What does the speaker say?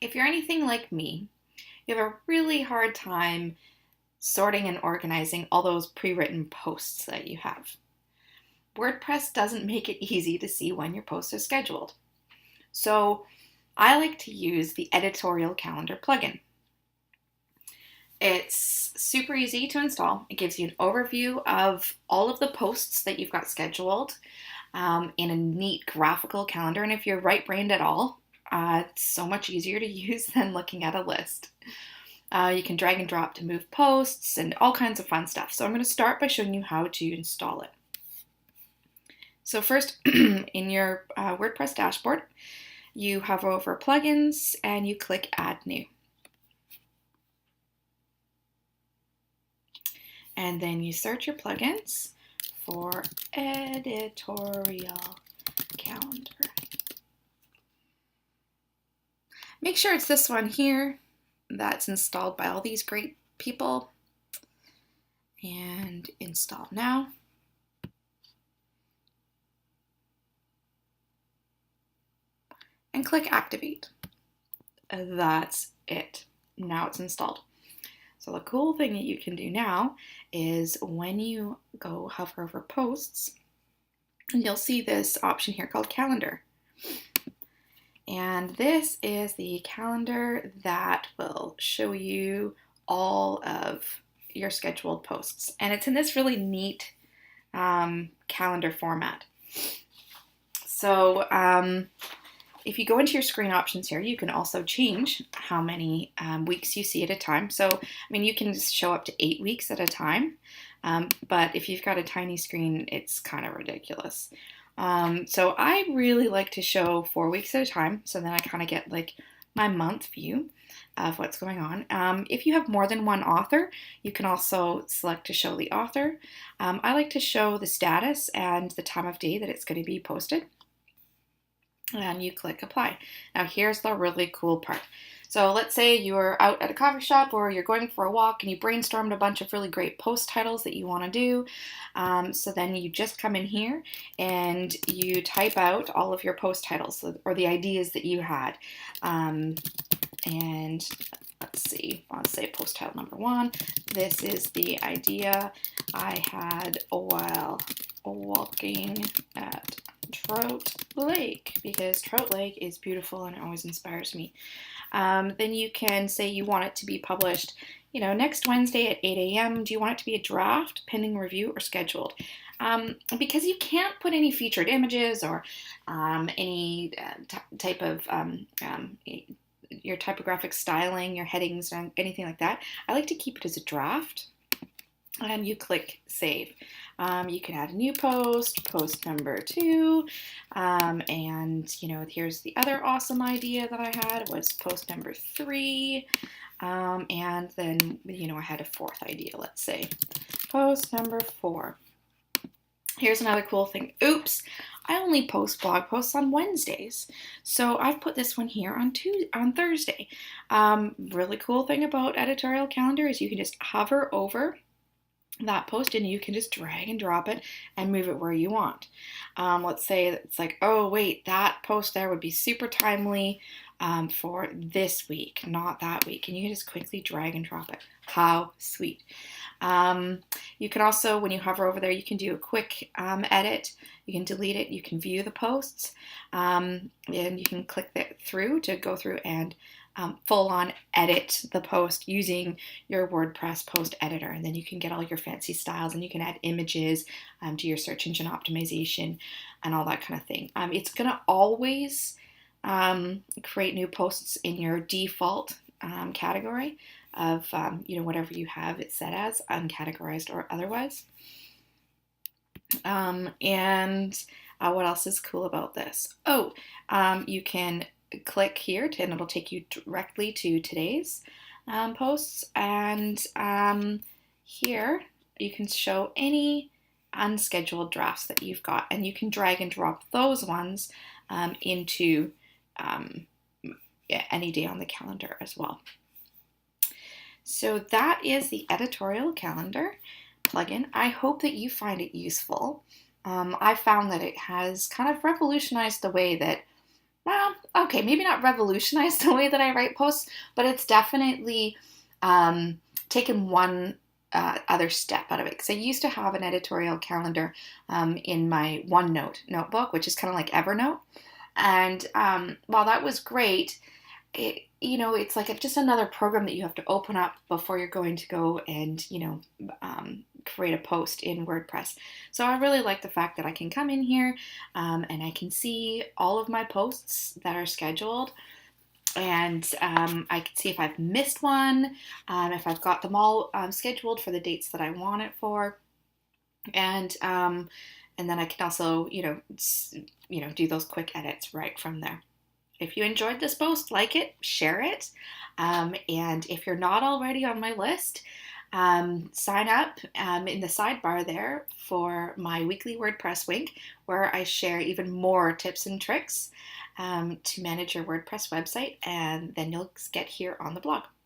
If you're anything like me, you have a really hard time sorting and organizing all those pre-written posts that you have. WordPress doesn't make it easy to see when your posts are scheduled. So I like to use the Editorial Calendar plugin. It's super easy to install. It gives you an overview of all of the posts that you've got scheduled in a neat graphical calendar. And if you're right-brained at all, it's so much easier to use than looking at a list. You can drag and drop to move posts and all kinds of fun stuff. So I'm going to start by showing you how to install it. So first, in your WordPress dashboard, you hover over Plugins and you click Add New. And then you search your plugins for Editorial Calendar. Make sure it's this one here that's installed by all these great people. And install now. And click Activate. That's it. Now it's installed. So the cool thing that you can do now is when you go hover over posts, you'll see this option here called Calendar. And this is the calendar that will show you all of your scheduled posts. And it's in this really neat calendar format. So if you go into your screen options here, you can also change how many weeks you see at a time. So, I mean, you can just show up to 8 weeks at a time. But if you've got a tiny screen, it's kind of ridiculous. So I really like to show 4 weeks at a time. So then I kind of get like my month view of what's going on. If you have more than one author, you can also select to show the author. I like to show the status and the time of day that it's going to be posted. And you click apply. Now here's the really cool part. So let's say you're out at a coffee shop or you're going for a walk and you brainstormed a bunch of really great post titles that you want to do. So then you just come in here and you type out all of your post titles or the ideas that you had. And let's see, I'll say post title number 1. This is the idea I had while walking at Trout Lake, because Trout Lake is beautiful and it always inspires me. Then you can say you want it to be published, next Wednesday at 8 a.m. Do you want it to be a draft, pending review, or scheduled? Because you can't put any featured images or any type of your typographic styling, your headings, or anything like that. I like to keep it as a draft. And you click save. You can add a new post number 2, and here's the other awesome idea that I had was post number 3, and then I had a 4th idea. Let's say post number 4. Here's another cool thing. Oops, I only post blog posts on Wednesdays, so I've put this one here on Thursday. Really cool thing about Editorial Calendar is you can just hover over that post and you can just drag and drop it and move it where you want. Let's say it's like, oh wait, that post there would be super timely for this week, not that week, and you can just quickly drag and drop it. How sweet. You can also, when you hover over there, you can do a quick edit. You can delete it, you can view the posts, and you can click that through to go through and full on edit the post using your WordPress post editor. And then you can get all your fancy styles and you can add images to your search engine optimization and all that kind of thing. It's going to always create new posts in your default category of whatever you have it set as, uncategorized or otherwise. What else is cool about this? You can click here and it'll take you directly to today's posts, and here you can show any unscheduled drafts that you've got, and you can drag and drop those ones into any day on the calendar as well. So that is the Editorial Calendar plugin. I hope that you find it useful. I found that it has kind of revolutionized the way that okay, maybe not revolutionized the way that I write posts, but it's definitely taken one other step out of it. Because I used to have an editorial calendar in my OneNote notebook, which is kind of like Evernote. And while that was great, it's like just another program that you have to open up before you're going to go and, create a post in WordPress. So I really like the fact that I can come in here and I can see all of my posts that are scheduled. And I can see if I've missed one, if I've got them all scheduled for the dates that I want it for. And then I can also, do those quick edits right from there. If you enjoyed this post, like it, share it. And if you're not already on my list, sign up in the sidebar there for my weekly WordPress week, where I share even more tips and tricks to manage your WordPress website, and then you'll get here on the blog.